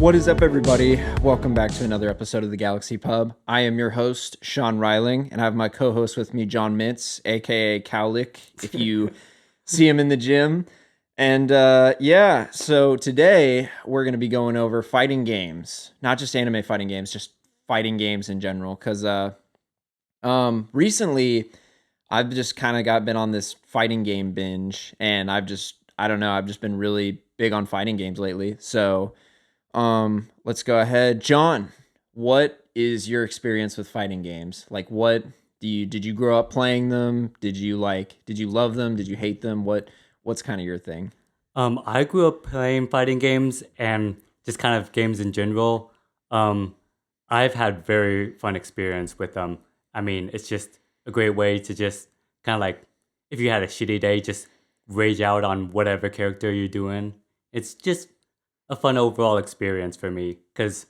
What is up, everybody? Welcome back to another episode of the Galaxy Pub. I am your host, Sean Reiling, and I have my co-host with me, John Mintz, aka Cowlick, if you see him in the gym. And so today we're going to be going over fighting games, not just anime fighting games, just fighting games in general. Because recently I've just kind of been on this fighting game binge, and I don't know, I've just been really big on fighting games lately. So let's go ahead. John, what is your experience with fighting games? Like, did you grow up playing them? Did you love them? Did you hate them? What's kind of your thing? I grew up playing fighting games and just kind of games in general. I've had very fun experience with them. I mean, it's just a great way to just kind of like, if you had a shitty day, just rage out on whatever character you're doing. It's just a fun overall experience for me. Because,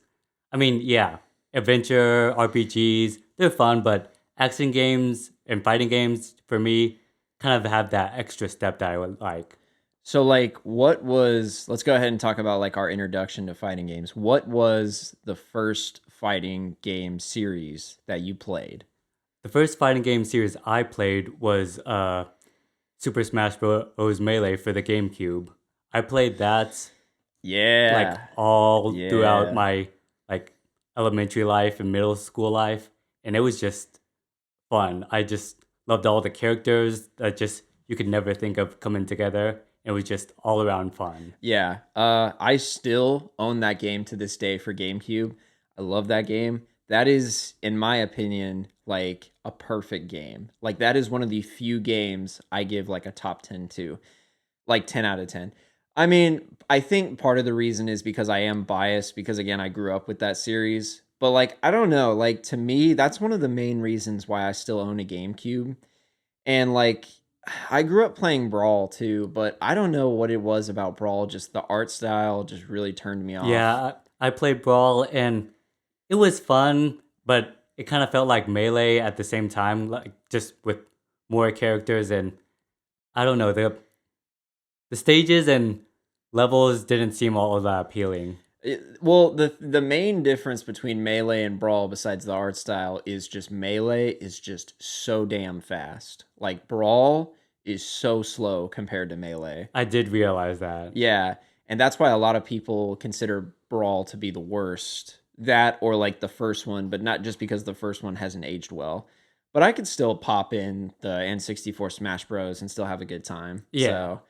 I mean, yeah, adventure RPGs, they're fun, but action games and fighting games for me kind of have that extra step that I would like. So let's go ahead and talk about like our introduction to fighting games. What was the first fighting game series that you played? The first fighting game series I played was Super Smash Bros. Melee for the GameCube. I played that like Yeah. all throughout Yeah. my like elementary life and middle school life, and it was just fun. I just loved all the characters that just you could never think of coming together. It was just all around fun. Yeah. I still own that game to this day for GameCube. I love that game. That is, in my opinion, like a perfect game. Like that is one of the few games I give like a top 10 to. Like 10 out of 10. I mean, I think part of the reason is because I am biased because again, I grew up with that series. But like, I don't know, like to me, that's one of the main reasons why I still own a GameCube. And like I grew up playing Brawl too, but I don't know what it was about Brawl, just the art style just really turned me off. Yeah, I played Brawl and it was fun, but it kind of felt like Melee at the same time, like just with more characters and I don't know, the stages and levels didn't seem all that appealing. Well, the main difference between Melee and Brawl besides the art style is just Melee is just so damn fast. Like Brawl is so slow compared to Melee. I did realize that. Yeah, and that's why a lot of people consider Brawl to be the worst. That or like the first one, but not just because the first one hasn't aged well. But I could still pop in the N64 Smash Bros and still have a good time. Yeah. So,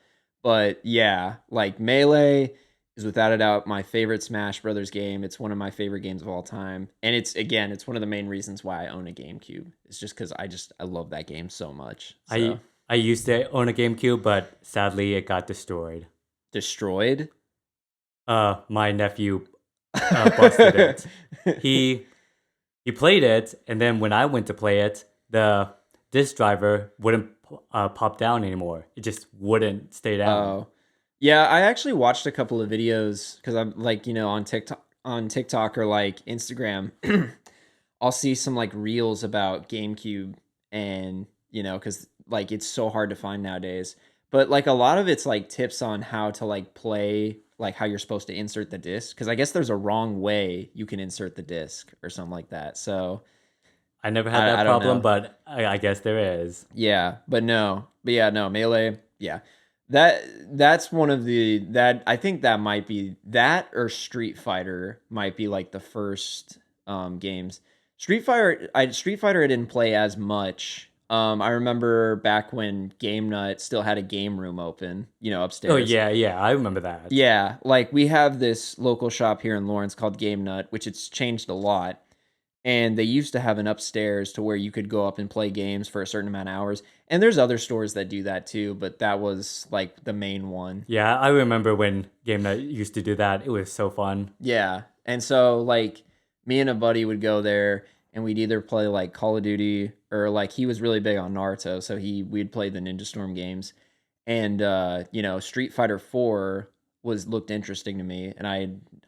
but yeah, like Melee is without a doubt my favorite Smash Brothers game. It's one of my favorite games of all time. And it's one of the main reasons why I own a GameCube. It's just cuz I love that game so much. I So, I used to own a GameCube, but sadly it got destroyed. destroyed. My nephew busted it. He he played it, and then when I went to play it, the disk driver wouldn't pop down anymore. It just wouldn't stay down. Oh, yeah. I actually watched a couple of videos because I'm like, on TikTok or like Instagram, I'll see some like reels about GameCube and, because like it's so hard to find nowadays. But like a lot of it's like tips on how to like play, like how you're supposed to insert the disc. Because I guess there's a wrong way you can insert the disc or something like that. So I never had I that don't problem, know. but I guess there is. Yeah, but no. But yeah, no, Melee, yeah. That that's one of the that I think that might be that or Street Fighter might be like the first games. Street Fighter I didn't play as much. I remember back when Game Nut still had a game room open, Oh upstairs. yeah, yeah, I remember that. Yeah, like we have this local shop here in Lawrence called Game Nut, which it's changed a lot, and they used to have an upstairs to where you could go up and play games for a certain amount of hours. And there's other stores that do that too, but that was like the main one. Yeah, I remember when Game Night used to do that. It was so fun. Yeah. And so like me and a buddy would go there and we'd either play like Call of Duty or like he was really big on Naruto, so we'd play the Ninja Storm games. And Street Fighter 4 was looked interesting to me, and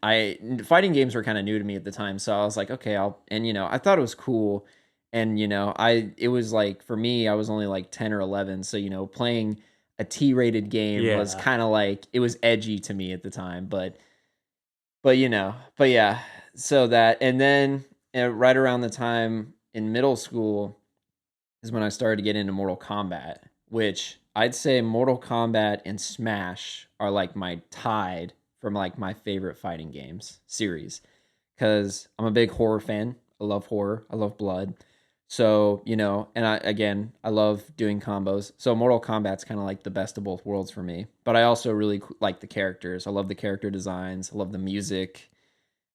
I fighting games were kind of new to me at the time, so I was like, okay, I thought it was cool. And I it was like for me, I was only like 10 or 11, so playing a T-rated game was Yeah. kind of like it was edgy to me at the time. But But but yeah, so that, and then right around the time in middle school is when I started to get into Mortal Kombat, which I'd say Mortal Kombat and Smash are like my tied from like my favorite fighting games series, because I'm a big horror fan. I love horror. I love blood. So, and I love doing combos. So Mortal Kombat's kind of like the best of both worlds for me. But I also really like the characters. I love the character designs. I love the music.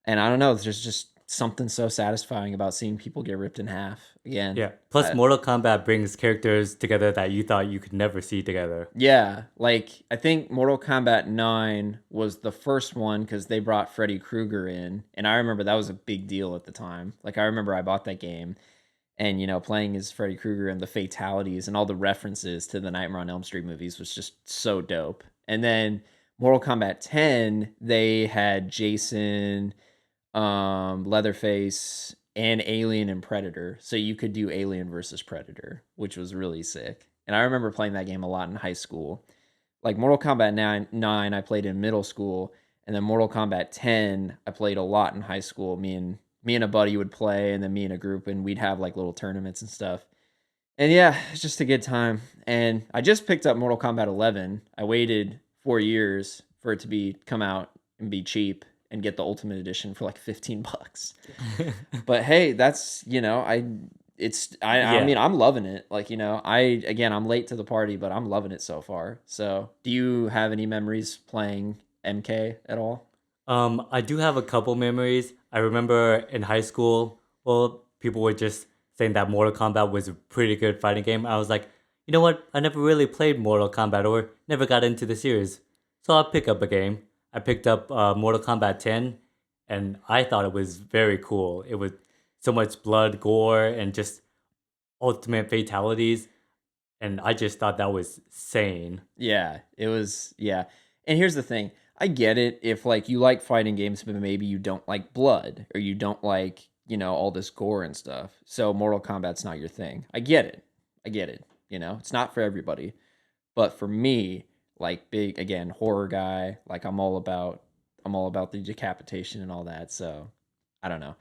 And I don't know, there's just something so satisfying about seeing people get ripped in half again. Yeah. Plus, Mortal Kombat brings characters together that you thought you could never see together. Yeah, like I think Mortal Kombat 9 was the first one because they brought Freddy Krueger in. And I remember that was a big deal at the time. Like, I remember I bought that game and, playing as Freddy Krueger and the fatalities and all the references to the Nightmare on Elm Street movies was just so dope. And then Mortal Kombat 10, they had Jason, Leatherface, and Alien and Predator. So you could do Alien versus Predator, which was really sick. And I remember playing that game a lot in high school. Like Mortal Kombat 9 I played in middle school, and then Mortal Kombat 10 I played a lot in high school. Me and a buddy would play, and then me and a group, and we'd have like little tournaments and stuff. And yeah, it's just a good time. And I just picked up Mortal Kombat 11. I waited 4 years for it to be come out and be cheap and get the Ultimate Edition for like $15. But hey, that's I Yeah. mean, I'm loving it. Like, I'm late to the party, but I'm loving it so far. So, do you have any memories playing MK at all? I do have a couple memories. I remember in high school, well, people were just saying that Mortal Kombat was a pretty good fighting game. I was like, you know what? I never really played Mortal Kombat or never got into the series. So I'll pick up a game. I picked up Mortal Kombat 10, and I thought it was very cool. It was so much blood, gore, and just ultimate fatalities. And I just thought that was sane. Yeah, it was, yeah. And here's the thing. I get it if like you like fighting games, but maybe you don't like blood or you don't like, all this gore and stuff. So Mortal Kombat's not your thing. I get it. I get it. It's not for everybody. But for me, like big again, horror guy, like I'm all about the decapitation and all that. So I don't know.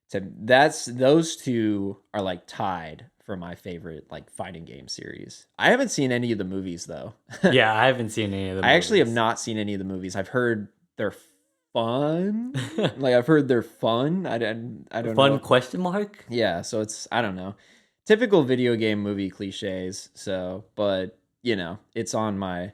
So that's those two are like tied for my favorite like fighting game series. I haven't seen any of the movies though. Yeah, I haven't seen any of the I actually have movies. not seen any of the movies. I've heard they're fun. Like I've heard they're fun. I don't know. Fun question mark? Yeah, so it's I don't know. Typical video game movie cliches. So, but it's on my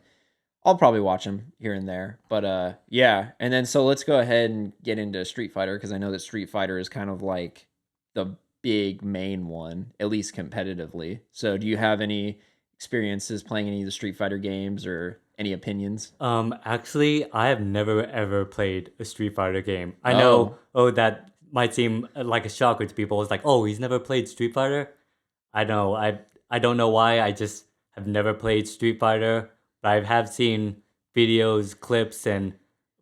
I'll probably watch them here and there. But yeah, and then so let's go ahead and get into Street Fighter because I know that Street Fighter is kind of like the big main one, at least competitively. So do you have any experiences playing any of the Street Fighter games or any opinions? Actually, I have never ever played a Street Fighter game. I know, Oh, oh, that might seem like a shocker to people. It's like, oh, he's never played Street Fighter. I know, I don't know why. I just have never played Street Fighter, but I have seen videos, clips, and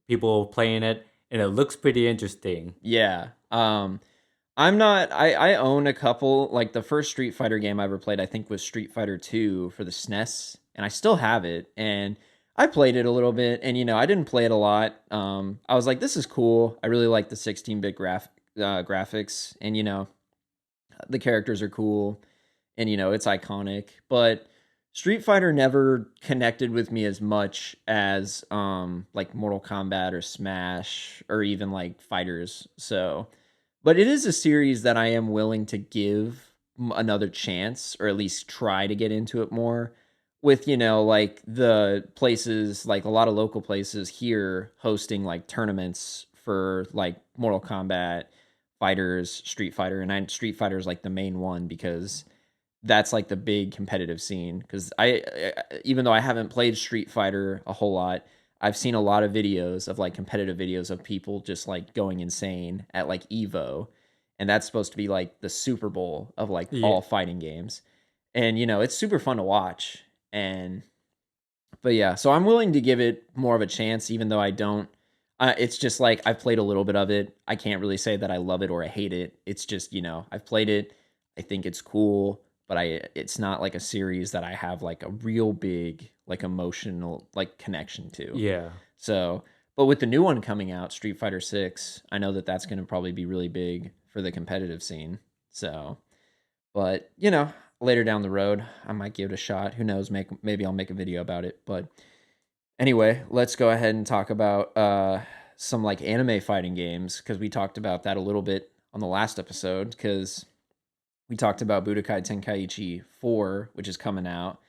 people playing it, and it looks pretty interesting. yeah. I'm not I own a couple, like the first Street Fighter game I ever played I think was Street Fighter 2 for the SNES, and I still have it, and I played it a little bit, and I didn't play it a lot. I was like, this is cool. I really like the 16-bit graphics, and the characters are cool, and it's iconic, but Street Fighter never connected with me as much as like Mortal Kombat or Smash or even like Fighters. So, but it is a series that I am willing to give another chance or at least try to get into it more with like the places, like a lot of local places here hosting like tournaments for like Mortal Kombat, Fighters, Street Fighter, and Street Fighter is like the main one because that's like the big competitive scene. Because even though I haven't played Street Fighter a whole lot, I've seen a lot of videos of like competitive videos of people just like going insane at like Evo, and that's supposed to be like the Super Bowl of like Yeah, all fighting games, and it's super fun to watch. And but yeah, so I'm willing to give it more of a chance, even though I don't. It's just like I've played a little bit of it. I can't really say that I love it or I hate it. It's just I've played it. I think it's cool, but it's not like a series that I have like a real big like emotional like connection to. yeah. So, But with the new one coming out, Street Fighter 6, I know that that's going to probably be really big for the competitive scene. So, but later down the road, I might give it a shot. Who knows? Maybe I'll make a video about it. But anyway, let's go ahead and talk about some like anime fighting games because we talked about that a little bit on the last episode because we talked about Budokai Tenkaichi 4, which is coming out,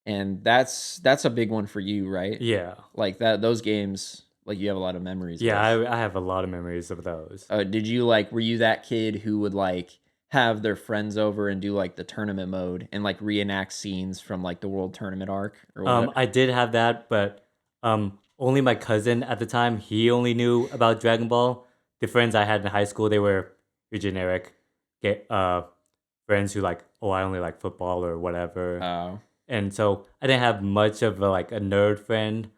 and that's a big one for you, right? Yeah. Like that those games, like you have a lot of memories Yeah, with. I have a lot of memories of those. Did you like? Were you that kid who would like have their friends over and do like the tournament mode and like reenact scenes from like the World Tournament arc or what? I did have that, but only my cousin at the time, he only knew about Dragon Ball. The friends I had in high school, they were your generic get friends who like, oh, I only like football or whatever. Oh, And so I didn't have much of like a nerd friend,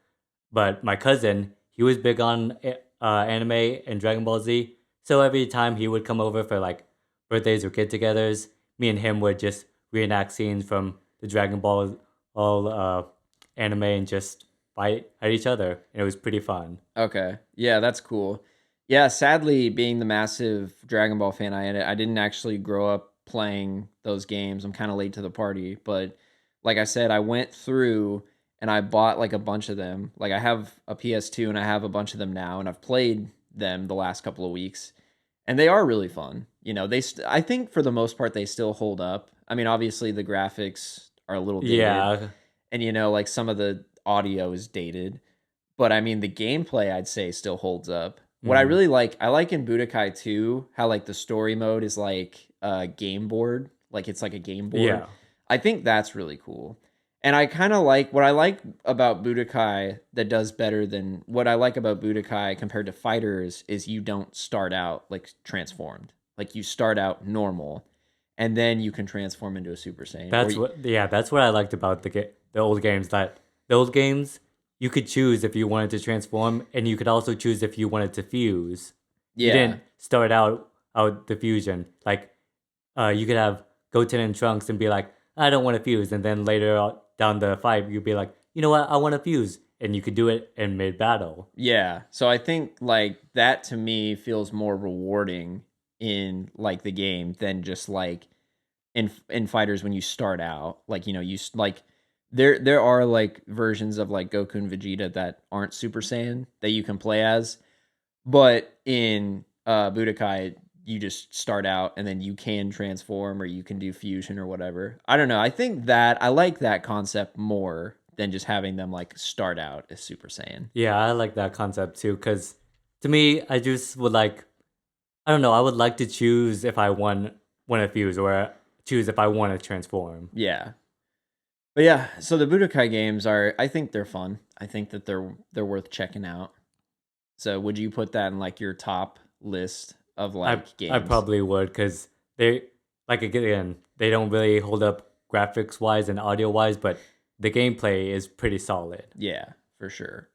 but my cousin, he was big on anime and Dragon Ball Z. So every time he would come over for like birthdays or get-togethers, me and him would just reenact scenes from the Dragon Ball all anime and just fight at each other, and it was pretty fun. okay. Yeah, that's cool. Yeah, sadly, being the massive Dragon Ball fan I didn't actually grow up playing those games. I'm kind of late to the party, but like I said, I went through and I bought like a bunch of them. Like I have a PS2 and I have a bunch of them now, and I've played them the last couple of weeks, and they are really fun. I think for the most part they still hold up. I mean, obviously the graphics are a little dated, Yeah. and like some of the audio is dated, but I mean the gameplay I'd say still holds up. What I Mm. really like, I like in Budokai 2 how like the story mode is like a game board, like it's like a game board. Yeah. I think that's really cool. And I kind of like what I like about Budokai that does better than what I like about Budokai compared to fighters is you don't start out like transformed. Like you start out normal and then you can transform into a Super Saiyan. That's what I liked about the old games. That the old games, you could choose if you wanted to transform, and you could also choose if you wanted to fuse. You Yeah. didn't start out the fusion. Like you could have Goten and Trunks and be like, I don't want to fuse, and then later down the fight, you'd be like, you know what, I want to fuse, and you could do it in mid battle. Yeah. So I think like that to me feels more rewarding in like the game than just like in fighters when you start out. Like, like there are like versions of like Goku and Vegeta that aren't Super Saiyan that you can play as, but in Budokai you just start out and then you can transform or you can do fusion or whatever. I don't know. I think that I like that concept more than just having them like start out as Super Saiyan. Yeah, I like that concept too, because to me, I just would like, I don't know, I would like to choose if I want to fuse or choose if I want to transform. Yeah. But yeah, so the Budokai games are I think they're fun. I think that they're worth checking out. So would you put that in like your top list of like I games? probably would, because they, like again, they don't really hold up graphics wise and audio wise, but the gameplay is pretty solid. Yeah, for sure.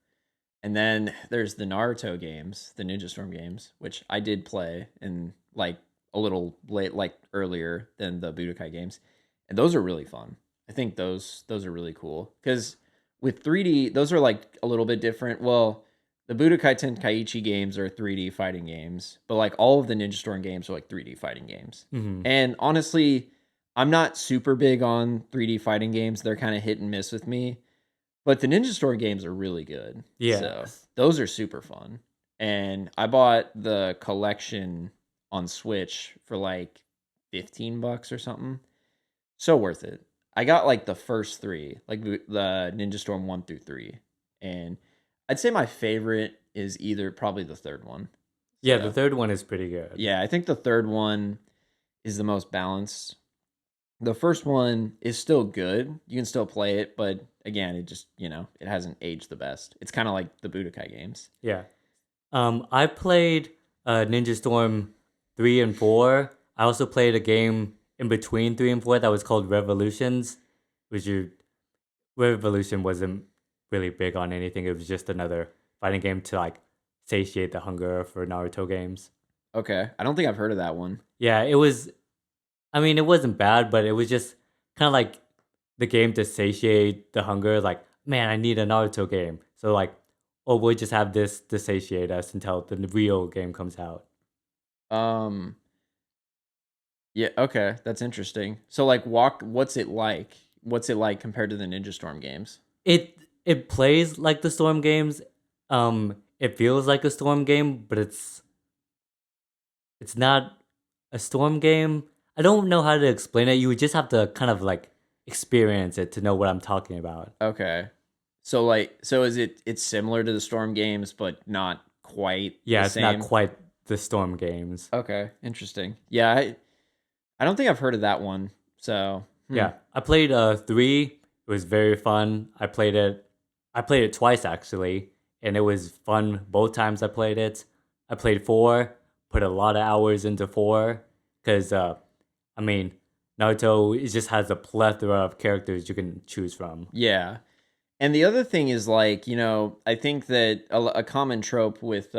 And then there's the Naruto games, the Ninja Storm games, which I did play and like a little late, like earlier than the Budokai games, and those are really fun. I think those are really cool because with 3D, those are like a little bit different. Well, the Budokai Tenkaichi games are 3D fighting games, but like all of the Ninja Storm games are like 3D fighting games. Hmm. And honestly, I'm not super big on 3D fighting games. They're kind of hit and miss with me, but the Ninja Storm games are really good. So Yes. those are super fun. And I bought the collection on Switch for like $15 or something. So worth it. I got like the first three, like the Ninja Storm 1 through 3. And I'd say my favorite is either probably the third one. Yeah, the So third one is pretty good. yeah, I think the third one is the most balanced. The first one is still good. You can still play it, but again, it just, it hasn't aged the best. It's kind of like the Budokai games. Yeah. I played Ninja Storm 3 and 4. I also played a game in between 3 and 4 that was called Revolutions, which Revolution wasn't really big on anything. It was just another fighting game to like satiate the hunger for Naruto games. Okay. I don't think I've heard of that one. Yeah, it was, I mean, it wasn't bad, but it was just kind of like the game to satiate the hunger. Like, man, I need a Naruto game. So like or we'll just have this to satiate us until the real game comes out. Um, yeah, okay, that's interesting. So like walk what's it like? What's it like compared to the Ninja Storm games? It plays like the Storm games. It feels like a Storm game, but it's not a Storm game. I don't know how to explain it. You would just have to kind of like experience it to know what I'm talking about. Okay. So like so is it's similar to the Storm games but not quite the Yeah, it's not same? quite the Storm games. Okay, interesting. Yeah, I don't think I've heard of that one. So, Yeah, I played 3. It was very fun. I played it twice actually, and it was fun both times I played it. I played 4, put a lot of hours into 4 cuz I mean, Naruto, it just has a plethora of characters you can choose from. yeah. And the other thing is like, I think that a common trope with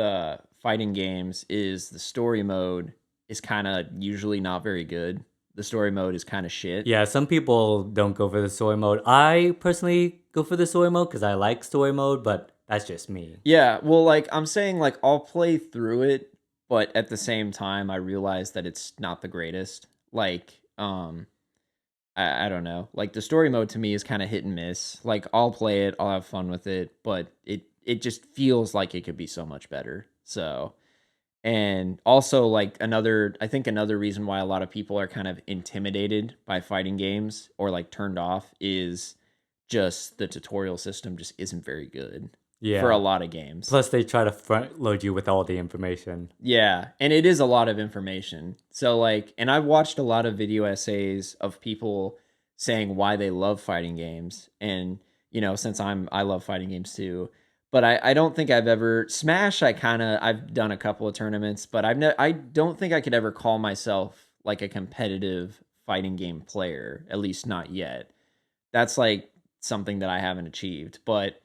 fighting games is the story mode is kind of usually not very good. The story mode is kind of shit. Yeah, some people don't go for the story mode. I personally go for the story mode cuz I like story mode, but that's just me. Yeah, well, like I'm saying, like I'll play through it, but at the same time, I realize that it's not the greatest. Like, I don't know. Like the story mode to me is kind of hit and miss. Like I'll play it, I'll have fun with it, but it just feels like it could be so much better. So, and also like I think another reason why a lot of people are kind of intimidated by fighting games or like turned off is just the tutorial system just isn't very good for a Yeah. lot of games. Plus they try to front load you with all the information. Yeah, and it is a lot of information. So like, and I've watched a lot of video essays of people saying why they love fighting games, and since I love fighting games too, but I don't think I've ever Smash. I've done a couple of tournaments, but I don't think I could ever call myself like a competitive fighting game player, at least not yet. That's like something that I haven't achieved, but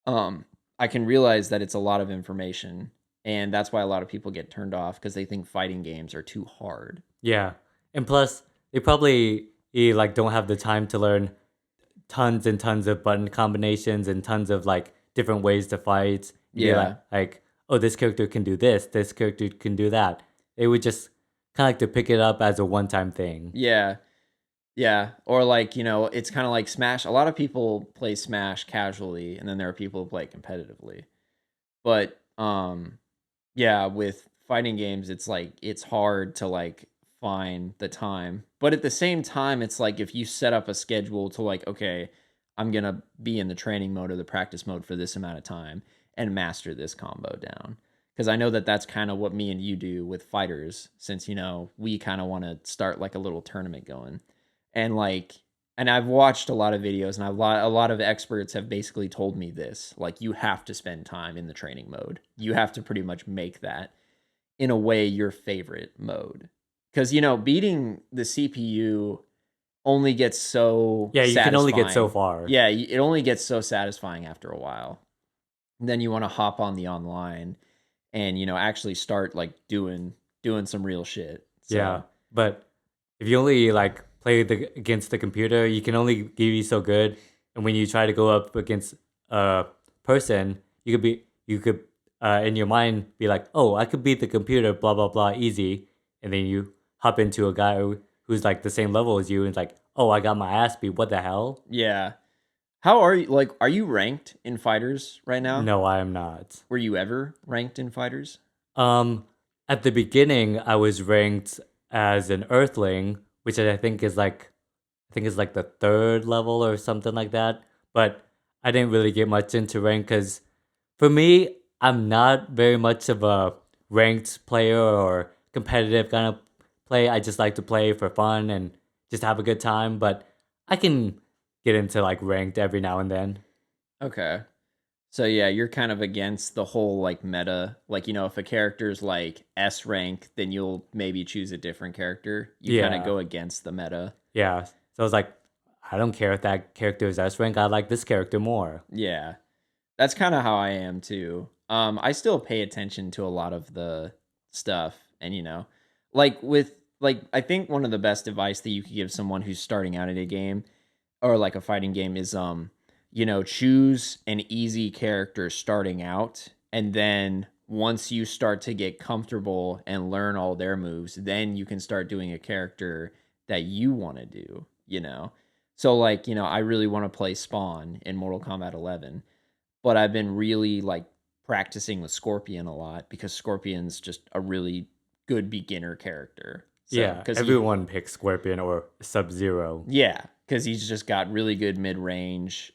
um I can realize that it's a lot of information, and that's why a lot of people get turned off because they think fighting games are too hard. Yeah. And plus they probably like don't have the time to learn tons and tons of button combinations and tons of like different ways to fight. Be Yeah. like, oh, this character can do this character can do that. They would just kind of like to pick it up as a one-time thing. Yeah. Yeah, or like, it's kind of like Smash. A lot of people play Smash casually, and then there are people who play it competitively. But yeah, with fighting games, it's like it's hard to like find the time. But at the same time, it's like if you set up a schedule to like, okay, I'm going to be in the training mode or the practice mode for this amount of time and master this combo down. Because I know that that's kind of what me and you do with fighters, since we kind of want to start like a little tournament going. And like, and I've watched a lot of videos, and a lot of experts have basically told me this, like you have to spend time in the training mode. You have to pretty much make that in a way your favorite mode, because beating the CPU only gets so Yeah, you can only get so satisfying. far. Yeah, it only gets so satisfying after a while. And then you want to hop on the online and actually start like doing some real shit. Yeah. So But if you only like play against the computer, you can only be so good. And when you try to go up against a person, you could in your mind be like, oh, I could beat the computer, blah blah blah, easy. And then you hop into a guy who's like the same level as you, and it's like, oh, I got my ass beat. What the hell? yeah. How are you, like, are you ranked in fighters right now? No, I am not. Were you ever ranked in fighters? Um, at the beginning, I was ranked as an Earthling, which I think is like the 3rd level or something like that. But I didn't really get much into rank because for me, I'm not very much of a ranked player or competitive kind of play. I just like to play for fun and just have a good time. But I can get into like ranked every now and then. Okay. So yeah, you're kind of against the whole like meta. Like, if a character's like S rank, then you'll maybe choose a different character. You kind of Yeah, go against the meta. yeah. So I was like, I don't care if that character is S rank. I like this character more. Yeah. That's kind of how I am too. I still pay attention to a lot of the stuff, and like with like I think one of the best advice that you could give someone who's starting out in a game or like a fighting game is choose an easy character starting out, and then once you start to get comfortable and learn all their moves, then you can start doing a character that you want to do. So like, I really want to play Spawn in Mortal Kombat 11, but I've been really like practicing with Scorpion a lot because Scorpion's just a really good beginner character. So, Yeah, because everyone picks Scorpion or Sub-Zero. yeah, because he's just got really good mid range.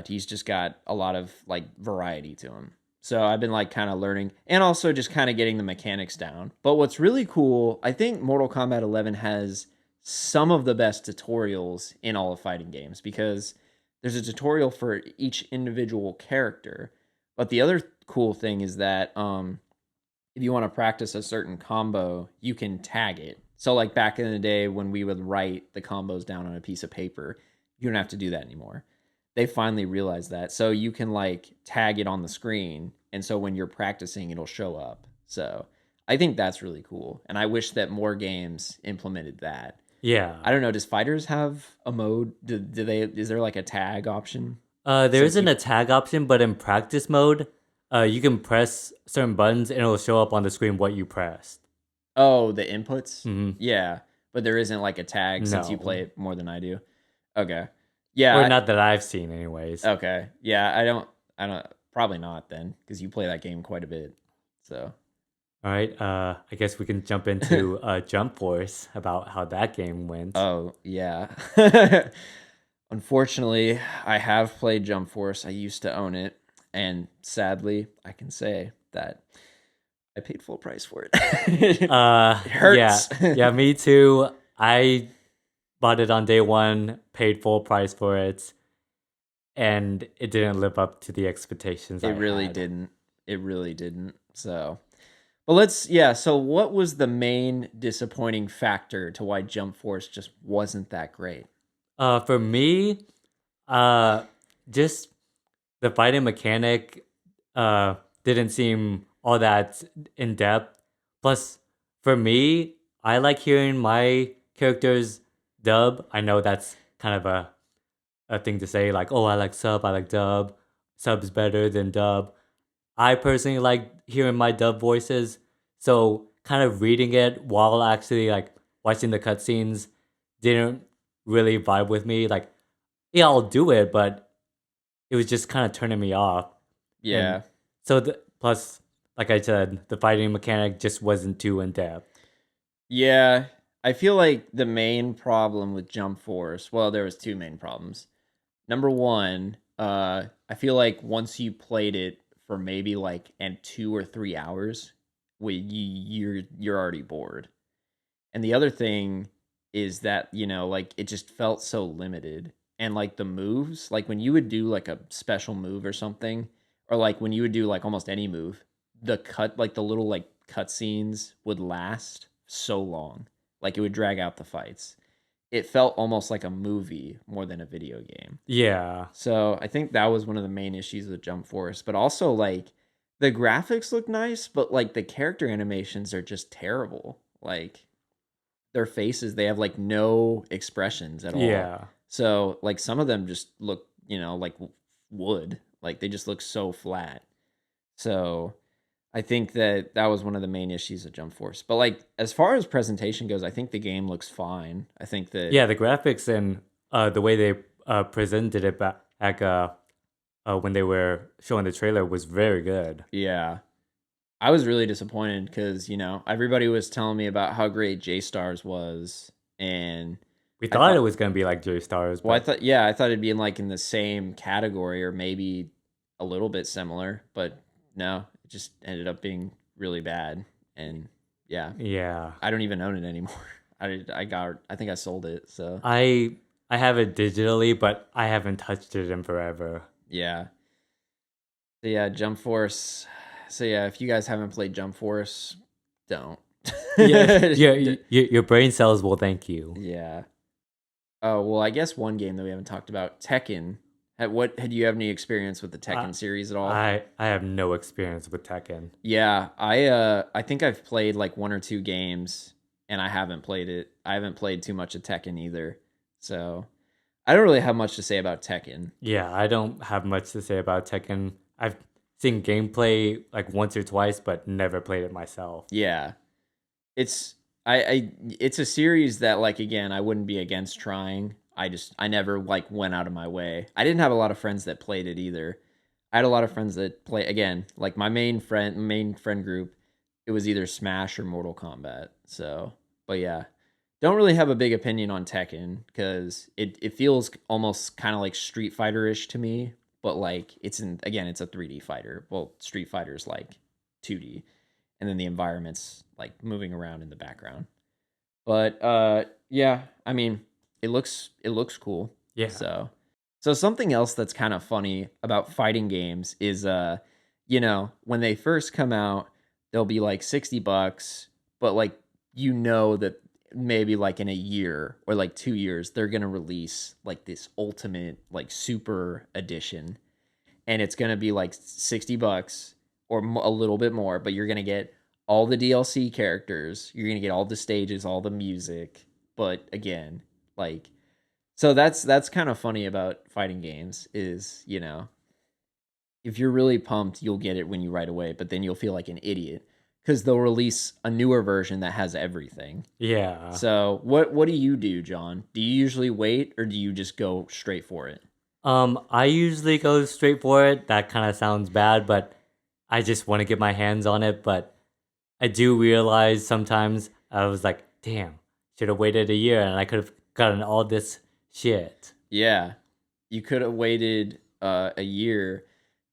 He's just got a lot of like variety to him. So I've been like kind of learning and also just kind of getting the mechanics down. But what's really cool, I think Mortal Kombat 11 has some of the best tutorials in all of fighting games because there's a tutorial for each individual character. But the other cool thing is that if you want to practice a certain combo, you can tag it. So like back in the day when we would write the combos down on a piece of paper, you don't have to do that anymore. They finally realized that. So you can like tag it on the screen, and so when you're practicing it'll show up. So I think that's really cool. And I wish that more games implemented that. Yeah. I don't know, does Fighters have a mode? Do they is there like a tag option? There Since isn't you a tag option, but in practice mode, you can press certain buttons and it'll show up on the screen what you pressed. Oh, the inputs? Hmm. Yeah. But there isn't like a tag since you play No. it more than I do. Okay. Or Yeah. not that I've seen, anyways. Okay. Yeah, I don't probably not then because you play that game quite a bit. So, All right. I guess we can jump into Jump Force about how that game went. oh, yeah. Unfortunately, I have played Jump Force. I used to own it, and sadly, I can say that I paid full price for it. It Yeah, hurts. yeah, me too. I bought it on day one, paid full price for it, and it didn't live up to the expectations It I really had. didn't. It really didn't. So, but yeah. So, what was the main disappointing factor to why Jump Force just wasn't that great? For me, uh, just the fighting mechanic didn't seem all that in depth. Plus, for me, I like hearing my characters dub. I know that's kind of a thing to say, like, oh, I like sub, I like dub. Sub's better than dub. I personally like hearing my dub voices. So kind of reading it while actually like watching the cutscenes didn't really vibe with me. Like, yeah, I'll do it, but it was just kind of turning me off. And Yeah. so plus, like I said, the fighting mechanic just wasn't too in depth. Yeah. I feel like the main problem with Jump Force, well, there was two main problems. Number one, I feel like once you played it for maybe like and 2 or 3 hours, you're already bored. And the other thing is that, like it just felt so limited. And like the moves, like when you would do like a special move or something, or like when you would do like almost any move, like the little like cut scenes would last so long. Like it would drag out the fights. It felt almost like a movie more than a video game. Yeah. So I think that was one of the main issues with Jump Force. But also like the graphics look nice, but like the character animations are just terrible. Like their faces, they have like no expressions at all. Yeah. So like some of them just look, like wood. Like they just look so flat. So I think that that was one of the main issues of Jump Force. But like as far as presentation goes, I think the game looks fine. I think that Yeah, the graphics and the way they presented it back when they were showing the trailer was very good. yeah, I was really disappointed because everybody was telling me about how great J Stars was, and We I thought it thought, was gonna be like J Stars, well, but I thought it'd be in the same category or maybe a little bit similar, but no, it just ended up being really bad, and yeah, yeah, I don't even own it anymore. I think I sold it, so I have it digitally, but I haven't touched it in forever. yeah. So yeah, Jump Force. So yeah, if you guys haven't played Jump Force, don't. Yeah, yeah, your brain cells will thank you. Yeah. Oh well, I guess one game that we haven't talked about, Tekken. Had you have any experience with the I Tekken series at all? I have no experience with Tekken. Yeah, I think I've played like one or two games, and I haven't played it. I haven't played too much of Tekken either. So I don't really have much to say about Tekken. Yeah, I don't have much to say about Tekken. I've seen gameplay like once or twice, but never played it myself. Yeah, it's it's a series that like again I wouldn't be against trying. I never like went out of my way. I didn't have a lot of friends that played it either. I had a lot of friends that play again, like my main friend group. It was either Smash or Mortal Kombat. So, but yeah, don't really have a big opinion on Tekken because it feels almost kind of like Street Fighter ish to me. But like it's a 3D fighter. Well, Street Fighter is like 2D, and then the environment's like moving around in the background. But yeah, I mean, it looks cool. Yeah. So something else that's kind of funny about fighting games is when they first come out, they'll be like $60, but like that maybe like in a year or like 2 years they're going to release like this ultimate like super edition, and it's going to be like $60 or a little bit more, but you're going to get all the DLC characters, you're going to get all the stages, all the music, but again, like so that's kind of funny about fighting games is, if you're really pumped, you'll get it when you right away, but then you'll feel like an idiot cuz they'll release a newer version that has everything. Yeah. So, what do you do, John? Do you usually wait or do you just go straight for it? I usually go straight for it. That kind of sounds bad, but I just want to get my hands on it. But I do realize sometimes I was like, damn, should have waited a year and I could have gotten all this shit. Yeah. You could have waited a year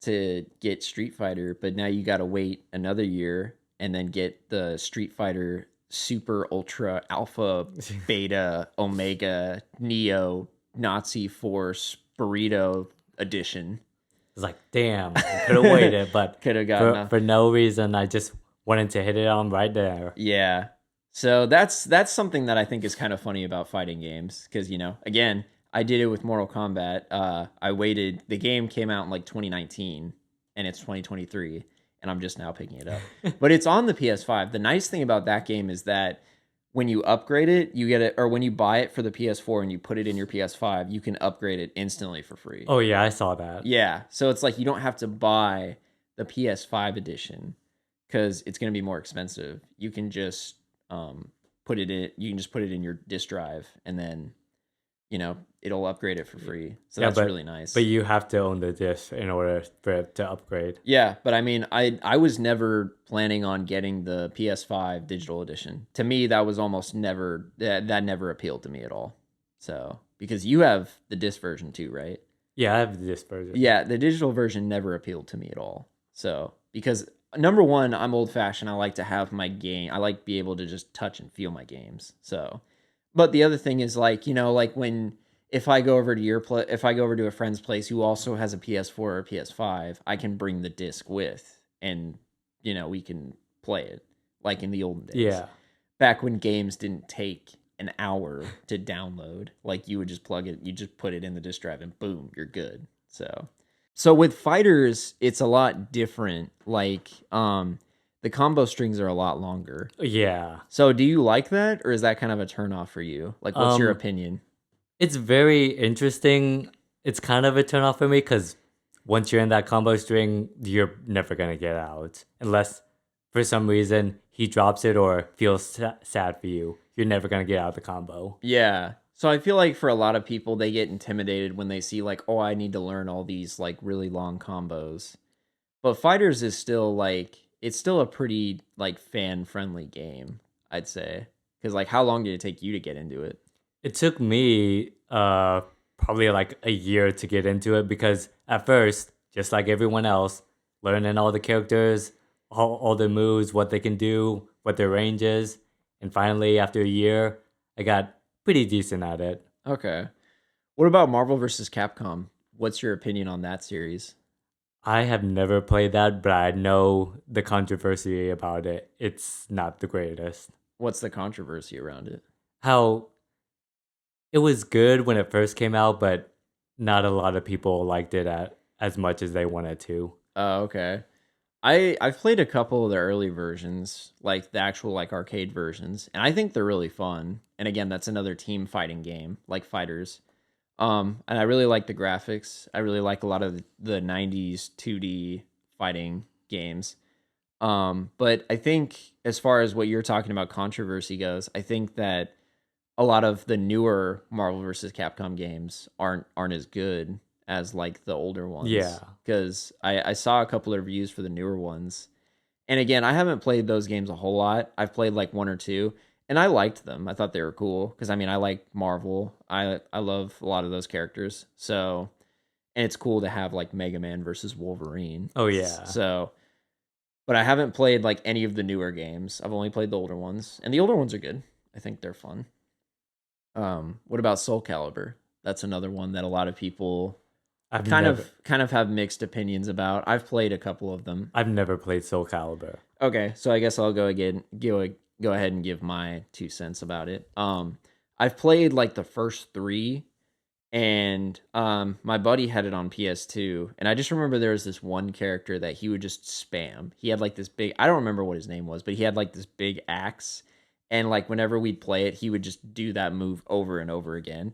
to get Street Fighter, but now you got to wait another year and then get the Street Fighter Super Ultra Alpha Beta Omega Neo Nazi Force Burrito edition. It's like, damn, I could have waited, but Could have gotten for no reason, I just wanted to hit it on right there. Yeah. So that's something that I think is kind of funny about fighting games because again, I did it with Mortal Kombat. I waited. The game came out in like 2019, and it's 2023, and I'm just now picking it up. But it's on the PS5. The nice thing about that game is that when you upgrade it, you get it, or when you buy it for the PS4 and you put it in your PS5, you can upgrade it instantly for free. Oh, yeah, I saw that. Yeah. So it's like you don't have to buy the PS5 edition because it's going to be more expensive. You can just put it in. You can just put it in your disk drive, and then it'll upgrade it for free. So Yeah, that's really nice. But you have to own the disc in order for it to upgrade. Yeah, but I mean, I was never planning on getting the PS5 digital edition. To me, that was almost never that never appealed to me at all. So because you have the disc version too, right? Yeah, I have the disc version. Yeah, the digital version never appealed to me at all. So because number one, I'm old fashioned. I like to have my game. I like be able to just touch and feel my games. So, but the other thing is like like when if I go over to if I go over to a friend's place who also has a PS4 or a PS5, I can bring the disc with, and we can play it like in the olden days. Yeah. Back when games didn't take an hour to download, like you would just plug it, you just put it in the disk drive, and boom, you're good. So with fighters, it's a lot different. Like, the combo strings are a lot longer. Yeah. So do you like that, or is that kind of a turnoff for you? Like, what's your opinion? It's very interesting. It's kind of a turnoff for me because once you're in that combo string, you're never going to get out. Unless for some reason he drops it or feels sad for you. You're never going to get out of the combo. Yeah. So I feel like for a lot of people, they get intimidated when they see like, oh, I need to learn all these like really long combos. But Fighters is still like, it's still a pretty like fan friendly game, I'd say. Because like, how long did it take you to get into it? It took me probably like a year to get into it because at first, just like everyone else, learning all the characters, all their moves, what they can do, what their range is. And finally, after a year, I got pretty decent at it. Okay. What about Marvel vs. Capcom? What's your opinion on that series? I have never played that, but I know the controversy about it. It's not the greatest. What's the controversy around it? How it was good when it first came out, but not a lot of people liked it as much as they wanted to. Oh, okay. I've played a couple of the early versions, like the actual like arcade versions, and I think they're really fun. And again, that's another team fighting game, like Fighters. And I really like the graphics. I really like a lot of the 90s 2D fighting games. But I think as far as what you're talking about controversy goes, I think that a lot of the newer Marvel versus Capcom games aren't as good as like the older Yeah. ones. Because I saw a couple of reviews for the newer ones. And again, I haven't played those games a whole lot. I've played like one or two, and I liked them. I thought they were cool because I mean I like Marvel. I love a lot of those characters. So and it's cool to have like Mega Man versus Wolverine. Oh yeah. So but I haven't played like any of the newer games. I've only played the older ones, and the older ones are good. I think they're fun. What about Soul Calibur? That's another one that a lot of people I've never kind of have mixed opinions about. I've played a couple of them. I've never played Soul Calibur. Okay, so I guess I'll go ahead and give my 2 cents about it. I've played like the first three, and my buddy had it on PS2, and I just remember there was this one character that he would just spam. He had like this big, I don't remember what his name was, but he had like this big axe, and like whenever we'd play it, he would just do that move over and over again,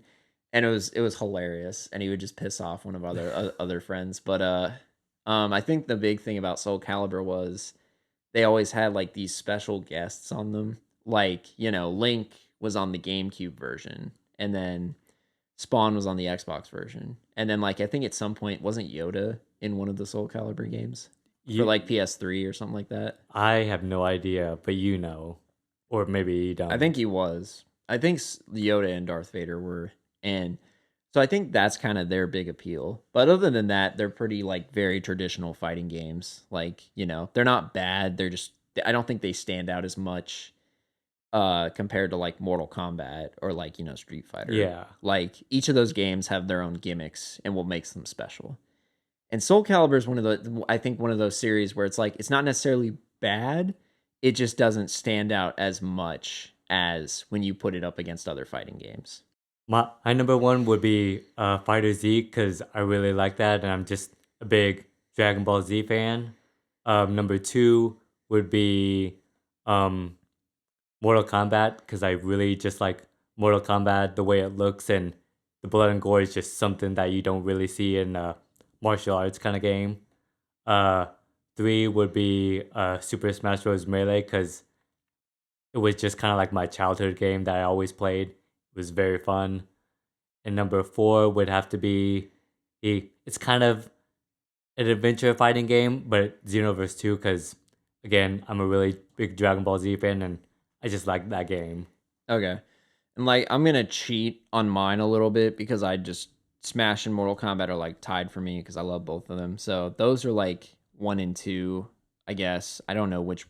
and it was hilarious, and he would just piss off one of other friends. But I think the big thing about Soul Calibur was they always had like these special guests on them. Like, Link was on the GameCube version, and then Spawn was on the Xbox version. And then like I think at some point wasn't Yoda in one of the Soul Calibur games for You like PS3 or something like that. I have no idea, but you know. Or maybe you I don't. think he was. I think Yoda and Darth Vader were, and so I think that's kind of their big appeal. But other than that, they're pretty like very traditional fighting games. Like, they're not bad. They're just I don't think they stand out as much compared to like Mortal Kombat or like, Street Fighter. Yeah. Like each of those games have their own gimmicks and what makes them special. And Soul Calibur is I think one of those series where it's like it's not necessarily bad, it just doesn't stand out as much as when you put it up against other fighting games. My number one would be Fighter Z because I really like that, and I'm just a big Dragon Ball Z fan. Number two would be um, Mortal Kombat because I really just like Mortal Kombat, the way it looks, and the blood and gore is just something that you don't really see in a martial arts kind of game. Uh, Three would be Super Smash Bros. Melee because it was just kind of like my childhood game that I always played. It was very fun. And number four would have to be it's kind of an adventure fighting game, but Xenoverse 2 because again, I'm a really big Dragon Ball Z fan and I just like that game. Okay. And like I'm gonna cheat on mine a little bit because I just Smash and Mortal Kombat are like tied for me because I love both of them. So those are like one and two, I guess. I don't know which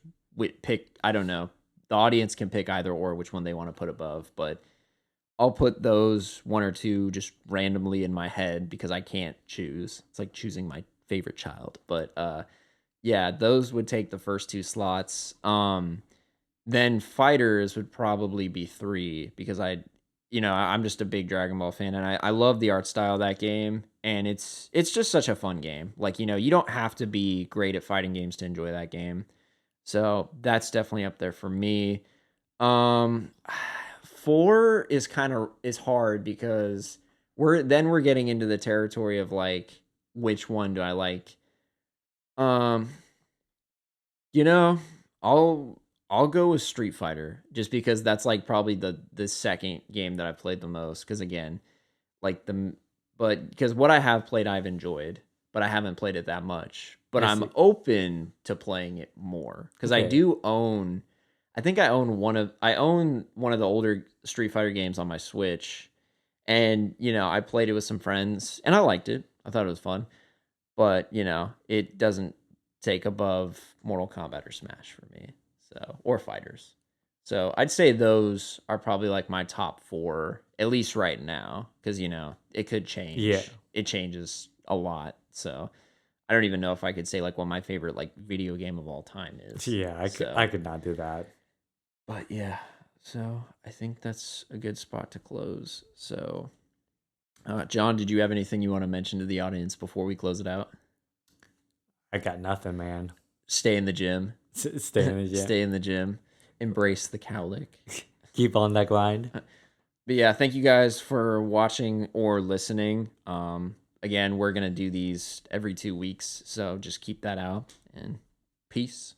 pick. I don't know. The audience can pick either or which one they want to put above, but I'll put those one or two just randomly in my head because I can't choose. It's like choosing my favorite child. But yeah, those would take the first two slots. Then fighters would probably be three because I'm just a big Dragon Ball fan and I love the art style of that game and it's just such a fun game. Like, you don't have to be great at fighting games to enjoy that game. So that's definitely up there for me. Um, Four is hard because we're getting into the territory of like which one do I like. Um, you know, I'll I'll go with Street Fighter just because that's like probably the second game that I've played the most. Because again, like but because what I have played I've enjoyed, but I haven't played it that much. But I I'm see. open to playing it more because I Okay. do own. I think I own one of the older Street Fighter games on my Switch, and I played it with some friends, and I liked it. I thought it was fun, but it doesn't take above Mortal Kombat or Smash for me. So or fighters. So I'd say those are probably like my top four, at least right now, because it could Yeah. change. It changes a lot. So I don't even know if I could say like what my favorite like video game of all time is. Yeah, I So, could not do that. but yeah. So I think that's a good spot to close. So, John, did you have anything you want to mention to the audience before we close it out? I got nothing, man. Stay in the gym. Stay in the gym. Stay in the gym. Embrace the cowlick. Keep on that grind. But yeah, thank you guys for watching or listening. Again, we're gonna do these every 2 weeks, so just keep that out and peace.